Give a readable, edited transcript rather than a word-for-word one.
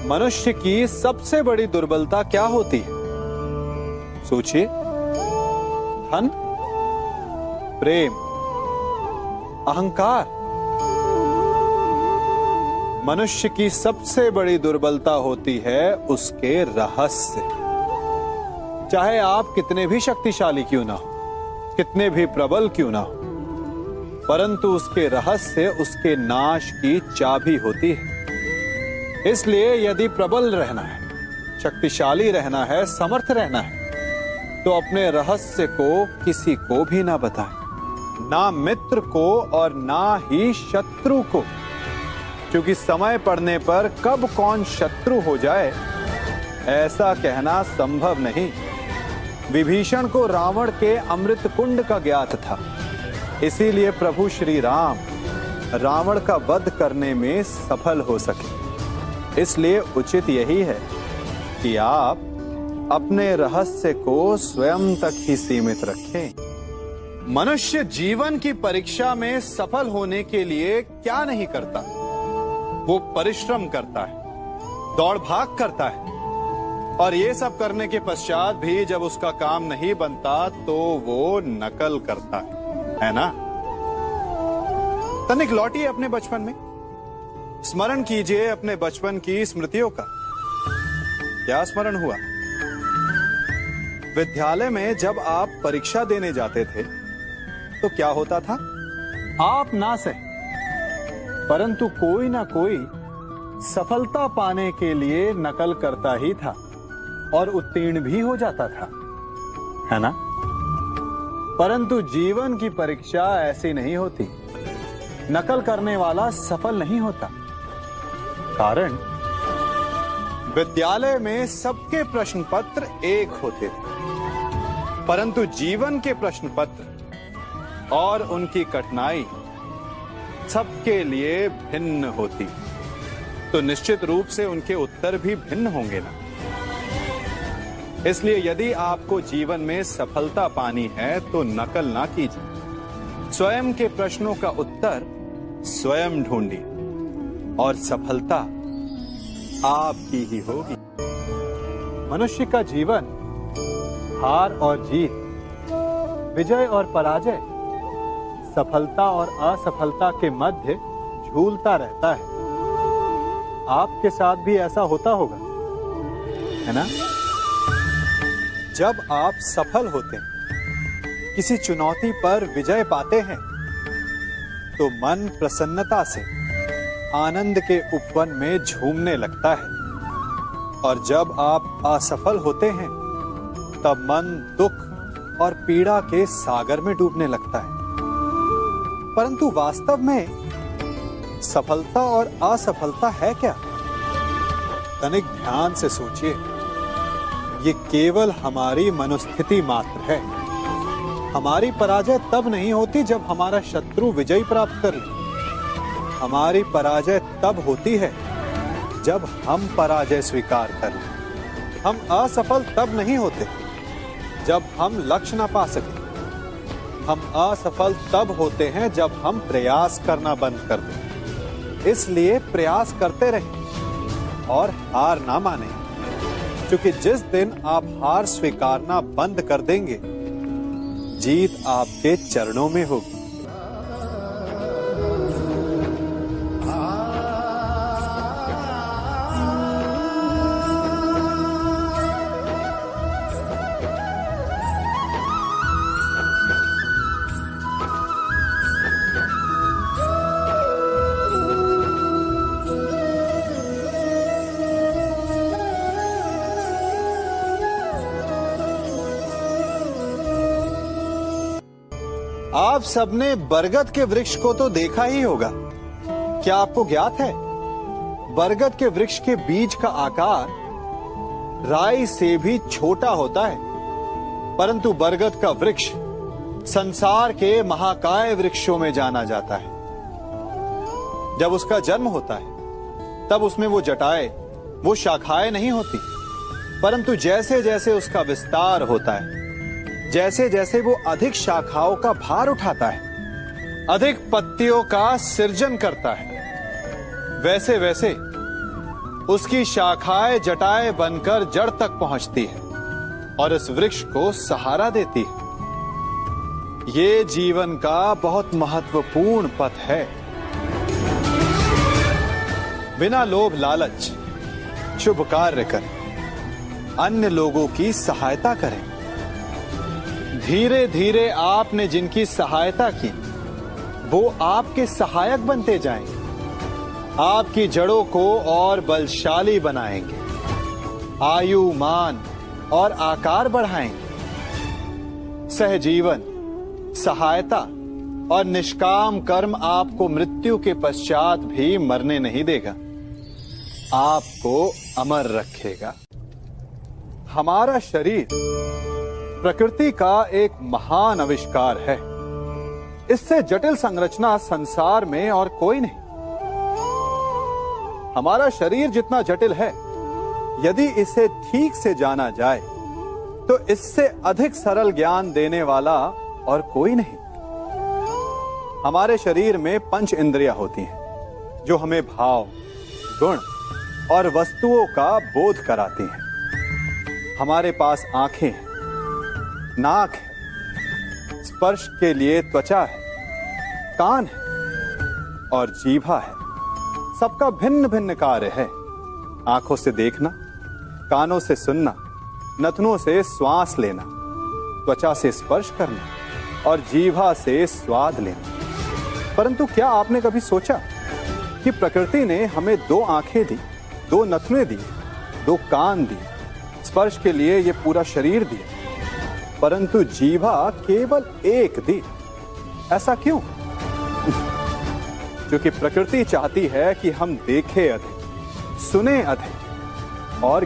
मनुष्य की सबसे बड़ी दुर्बलता क्या होती है? सोचिए। धन, प्रेम, अहंकार। मनुष्य की सबसे बड़ी दुर्बलता होती है उसके रहस्य। चाहे आप कितने भी शक्तिशाली क्यों ना हो, कितने भी प्रबल क्यों ना हो, परंतु उसके रहस्य उसके नाश की चाबी होती है। इसलिए यदि प्रबल रहना है, शक्तिशाली रहना है, समर्थ रहना है, तो अपने रहस्य को किसी को भी ना बताएं, ना मित्र को और ना ही शत्रु को, क्योंकि समय पड़ने पर कब कौन शत्रु हो जाए ऐसा कहना संभव नहीं। विभीषण को रावण के अमृत कुंड का ज्ञात था, इसीलिए प्रभु श्री राम रावण का वध करने में सफल हो सके। इसलिए उचित यही है कि आप अपने रहस्य को स्वयं तक ही सीमित रखें। मनुष्य जीवन की परीक्षा में सफल होने के लिए क्या नहीं करता? वो परिश्रम करता है, दौड़ भाग करता है, और ये सब करने के पश्चात भी जब उसका काम नहीं बनता तो वो नकल करता है ना? तनिक लौटिए अपने बचपन में, स्मरण कीजिए अपने बचपन की स्मृतियों का। क्या स्मरण हुआ? विद्यालय में जब आप परीक्षा देने जाते थे तो क्या होता था? आप ना सही, परंतु कोई ना कोई सफलता पाने के लिए नकल करता ही था और उत्तीर्ण भी हो जाता था, है ना? परंतु जीवन की परीक्षा ऐसी नहीं होती। नकल करने वाला सफल नहीं होता। कारण विद्यालय में सबके प्रश्न पत्र एक होते थे, परंतु जीवन के प्रश्न पत्र और उनकी कठिनाई सबके लिए भिन्न होती, तो निश्चित रूप से उनके उत्तर भी भिन्न होंगे ना। इसलिए यदि आपको जीवन में सफलता पानी है तो नकल ना कीजिए, स्वयं के प्रश्नों का उत्तर स्वयं ढूंढिए और सफलता आपकी ही होगी। मनुष्य का जीवन हार और जीत, विजय और पराजय, सफलता और असफलता के मध्य झूलता रहता है। आपके साथ भी ऐसा होता होगा, है ना? जब आप सफल होते हैं, किसी चुनौती पर विजय पाते हैं, तो मन प्रसन्नता से आनंद के उपवन में झूमने लगता है, और जब आप असफल होते हैं तब मन दुख और पीड़ा के सागर में डूबने लगता है। परंतु वास्तव में सफलता और असफलता है क्या? तनिक ध्यान से सोचिए। ये केवल हमारी मनोस्थिति मात्र है। हमारी पराजय तब नहीं होती जब हमारा शत्रु विजय प्राप्त कर ले। हमारी पराजय तब होती है जब हम पराजय स्वीकार कर लें। हम असफल तब नहीं होते जब हम लक्ष्य ना पा सके। हम असफल तब होते हैं जब हम प्रयास करना बंद कर दें। इसलिए प्रयास करते रहें और हार ना मानें, क्योंकि जिस दिन आप हार स्वीकारना बंद कर देंगे, जीत आपके चरणों में होगी। आप सबने बरगद के वृक्ष को तो देखा ही होगा। क्या आपको ज्ञात है, बरगद के वृक्ष के बीज का आकार राई से भी छोटा होता है, परंतु बरगद का वृक्ष संसार के महाकाय वृक्षों में जाना जाता है। जब उसका जन्म होता है तब उसमें वो जटाएं, वो शाखाएं नहीं होती, परंतु जैसे जैसे उसका विस्तार होता है, जैसे जैसे वो अधिक शाखाओं का भार उठाता है, अधिक पत्तियों का सृजन करता है, वैसे वैसे उसकी शाखाएं जटाएं बनकर जड़ तक पहुंचती है और इस वृक्ष को सहारा देती है। ये जीवन का बहुत महत्वपूर्ण पथ है। बिना लोभ लालच शुभ कार्य करें, अन्य लोगों की सहायता करें। धीरे धीरे आपने जिनकी सहायता की वो आपके सहायक बनते जाएंगे, आपकी जड़ों को और बलशाली बनाएंगे, आयु मान और आकार बढ़ाएंगे। सहजीवन, सहायता और निष्काम कर्म आपको मृत्यु के पश्चात भी मरने नहीं देगा, आपको अमर रखेगा। हमारा शरीर प्रकृति का एक महान आविष्कार है। इससे जटिल संरचना संसार में और कोई नहीं। हमारा शरीर जितना जटिल है, यदि इसे ठीक से जाना जाए तो इससे अधिक सरल ज्ञान देने वाला और कोई नहीं। हमारे शरीर में 5 इंद्रियां होती हैं जो हमें भाव, गुण और वस्तुओं का बोध कराती हैं। हमारे पास आंखें हैं, नाक है, स्पर्श के लिए त्वचा है, कान है और जीभा है। सबका भिन्न भिन्न कार्य है। आंखों से देखना, कानों से सुनना, नथनों से श्वास लेना, त्वचा से स्पर्श करना और जीभा से स्वाद लेना। परंतु क्या आपने कभी सोचा कि प्रकृति ने हमें 2 आंखें दी, 2 नथने दी, 2 कान दी, स्पर्श के लिए ये पूरा शरीर दिया, परंतु जीभा केवल 1 दी? ऐसा क्यों? क्योंकि प्रकृति चाहती है कि हम देखें अधिक, सुने अधिक और